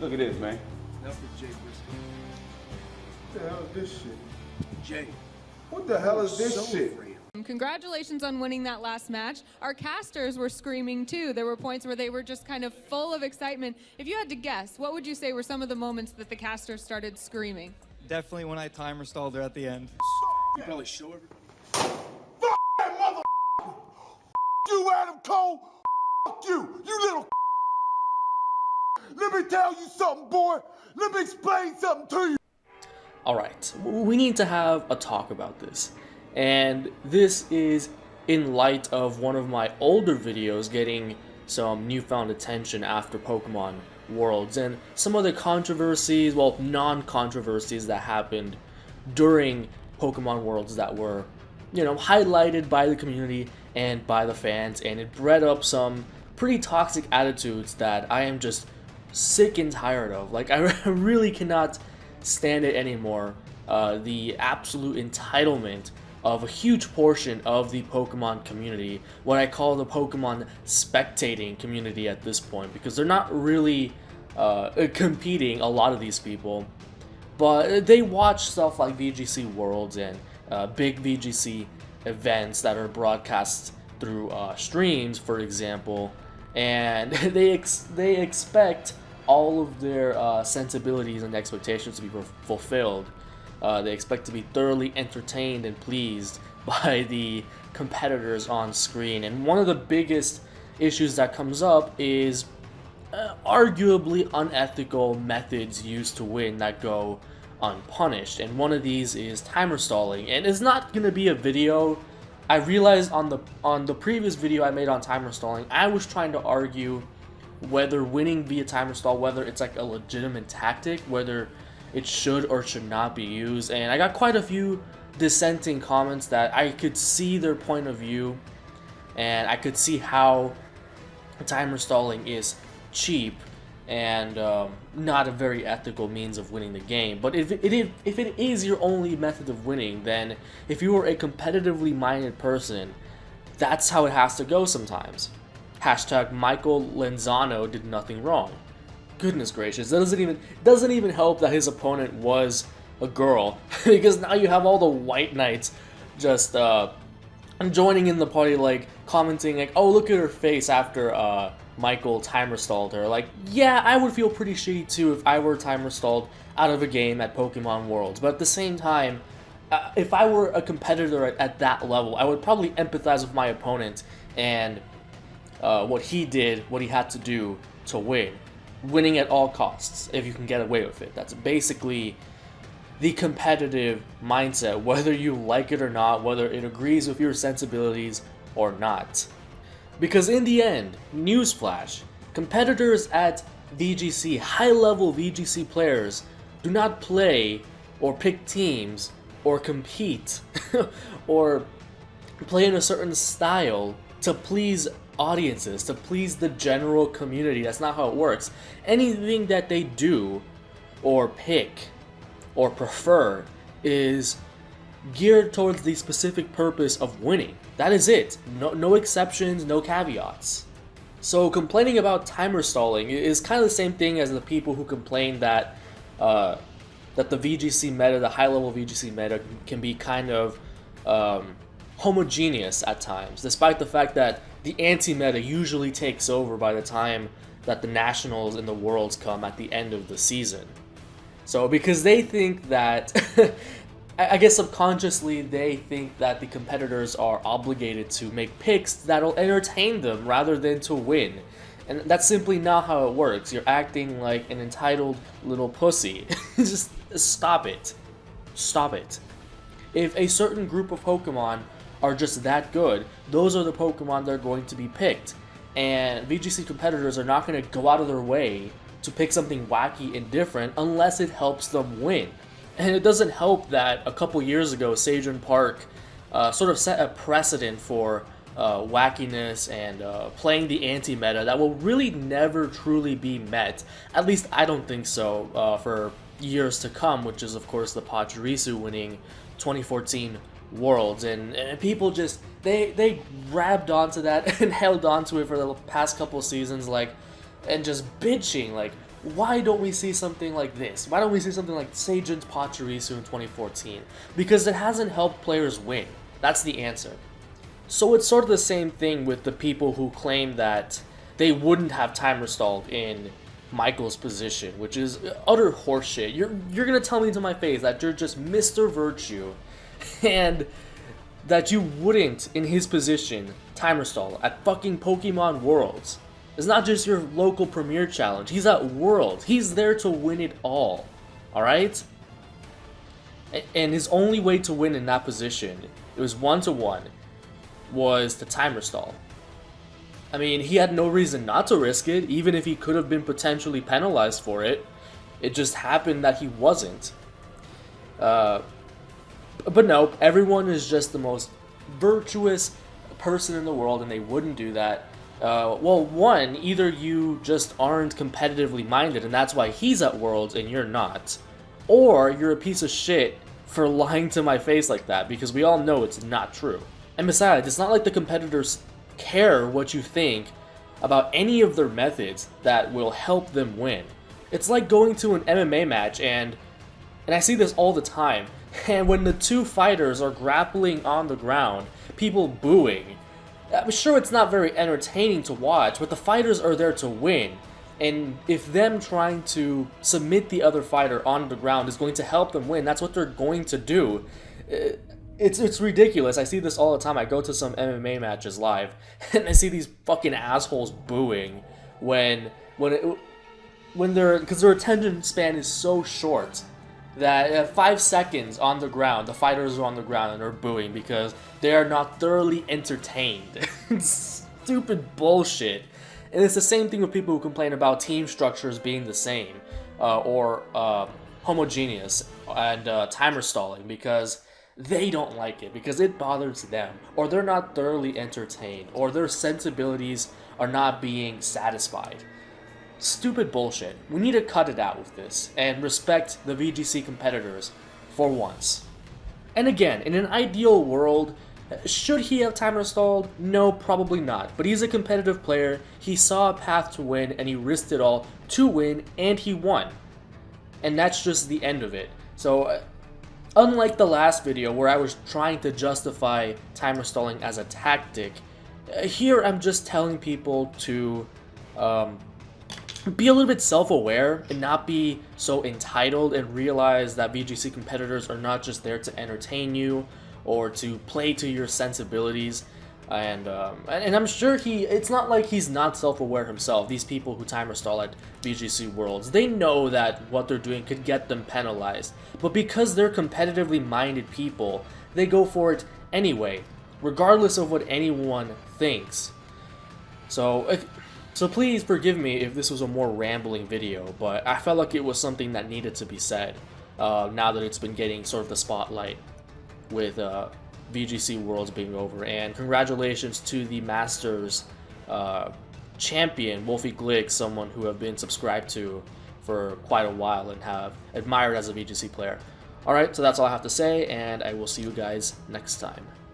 Look at this, man. Enough with Jay Briscoe. What the hell is this shit? Jay. What the hell is this so shit? afraid. Congratulations on winning that last match. Our casters were screaming too. There were points where they were just kind of full of excitement. If you had to guess, what would you say were some of the moments that the casters started screaming? Definitely when I timer stalled her at the end. You probably show everybody. Fuck that mother. You, Adam Cole. Fuck you, you little. Let me tell you something, boy. Let me explain something to you. Alright, we need to have a talk about this. And this is in light of one of my older videos getting some newfound attention after Pokemon Worlds, and some of the controversies, well, non-controversies that happened during Pokemon Worlds that were, you know, highlighted by the community and by the fans, and it bred up some pretty toxic attitudes that I am just sick and tired of. Like, I really cannot stand it anymore. The absolute entitlement of a huge portion of the Pokemon community, what I call the Pokemon spectating community at this point, because they're not really competing, a lot of these people, but they watch stuff like VGC Worlds and big VGC events that are broadcast through streams, for example, and they expect all of their sensibilities and expectations to be fulfilled. They expect to be thoroughly entertained and pleased by the competitors on screen. And one of the biggest issues that comes up is arguably unethical methods used to win that go unpunished. And one of these is timer stalling. And it's not going to be a video. I realized on the previous video I made on timer stalling, I was trying to argue whether winning via timer stall, whether it's like a legitimate tactic, whether it should or should not be used, and I got quite a few dissenting comments that I could see their point of view, and I could see how timer stalling is cheap and not a very ethical means of winning the game. But if it is your only method of winning, then if you are a competitively minded person, that's how it has to go sometimes. Hashtag Michael Lenzano did nothing wrong. Goodness gracious, that doesn't even help that his opponent was a girl, because now you have all the white knights just joining in the party, like commenting like, oh, look at her face after Michael timer stalled her. Like, yeah, I would feel pretty shitty too if I were timer stalled out of a game at Pokemon Worlds, but at the same time, if I were a competitor at that level, I would probably empathize with my opponent and what he did, what he had to do to win. Winning at all costs, if you can get away with it. That's basically the competitive mindset, whether you like it or not, whether it agrees with your sensibilities or not. Because in the end, newsflash, competitors at VGC, high-level VGC players, do not play or pick teams or compete or play in a certain style to please audiences, to please the general community. That's not how it works. Anything that they do or pick or prefer is geared towards the specific purpose of winning. That is it. No exceptions, no caveats. So complaining about timer stalling is kind of the same thing as the people who complain that that the VGC meta, the high-level VGC meta, can be kind of homogeneous at times, despite the fact that the anti-meta usually takes over by the time that the Nationals and the Worlds come at the end of the season. So because they think that, I guess subconsciously they think that the competitors are obligated to make picks that'll entertain them rather than to win. And that's simply not how it works. You're acting like an entitled little pussy. Just stop it. Stop it. If a certain group of Pokemon are just that good, those are the Pokemon that are going to be picked. And VGC competitors are not going to go out of their way to pick something wacky and different unless it helps them win. And it doesn't help that a couple years ago, Sajon Park sort of set a precedent for wackiness and playing the anti-meta that will really never truly be met. At least I don't think so for years to come, which is of course the Pachirisu winning 2014 Worlds, and people just they grabbed onto that and held onto it for the past couple seasons, like, and just bitching like, why don't we see something like this? Why don't we see something like Seijun's Pachirisu in 2014? Because it hasn't helped players win. That's the answer. So it's sort of the same thing with the people who claim that they wouldn't have timer stalled in Michael's position, which is utter horseshit. You're gonna tell me to my face that you're just Mr. Virtue and that you wouldn't, in his position, timer stall at fucking Pokemon Worlds. It's not just your local Premier Challenge. He's at Worlds. He's there to win it all. Alright? And his only way to win in that position, it was 1-to-1, was to timer stall. I mean, he had no reason not to risk it, even if he could have been potentially penalized for it. It just happened that he wasn't. But no, everyone is just the most virtuous person in the world, and they wouldn't do that. Well, one, either you just aren't competitively minded, and that's why he's at Worlds and you're not. Or you're a piece of shit for lying to my face like that, because we all know it's not true. And besides, it's not like the competitors care what you think about any of their methods that will help them win. It's like going to an MMA match, and I see this all the time, and when the two fighters are grappling on the ground, people booing. I'm sure it's not very entertaining to watch, but the fighters are there to win. And if them trying to submit the other fighter on the ground is going to help them win, that's what they're going to do. It's ridiculous. I see this all the time. I go to some MMA matches live, and I see these fucking assholes booing because their attention span is so short that at 5 seconds on the ground, the fighters are on the ground and they're booing because they are not thoroughly entertained. It's stupid bullshit. And it's the same thing with people who complain about team structures being the same or homogeneous and timer stalling because they don't like it, because it bothers them, or they're not thoroughly entertained, or their sensibilities are not being satisfied. Stupid bullshit. We need to cut it out with this and respect the VGC competitors for once. And again, in an ideal world, should he have timer stalled? No, probably not. But he's a competitive player, he saw a path to win, and he risked it all to win, and he won. And that's just the end of it. So, unlike the last video where I was trying to justify timer stalling as a tactic, here I'm just telling people to be a little bit self-aware and not be so entitled, and realize that VGC competitors are not just there to entertain you or to play to your sensibilities. And I'm sure it's not like he's not self-aware himself. These people who timer stall at VGC Worlds, they know that what they're doing could get them penalized. But because they're competitively minded people, they go for it anyway, regardless of what anyone thinks. So please forgive me if this was a more rambling video, but I felt like it was something that needed to be said now that it's been getting sort of the spotlight with VGC Worlds being over. And congratulations to the Masters champion, Wolfie Glick, someone who I've been subscribed to for quite a while and have admired as a VGC player. Alright, so that's all I have to say, and I will see you guys next time.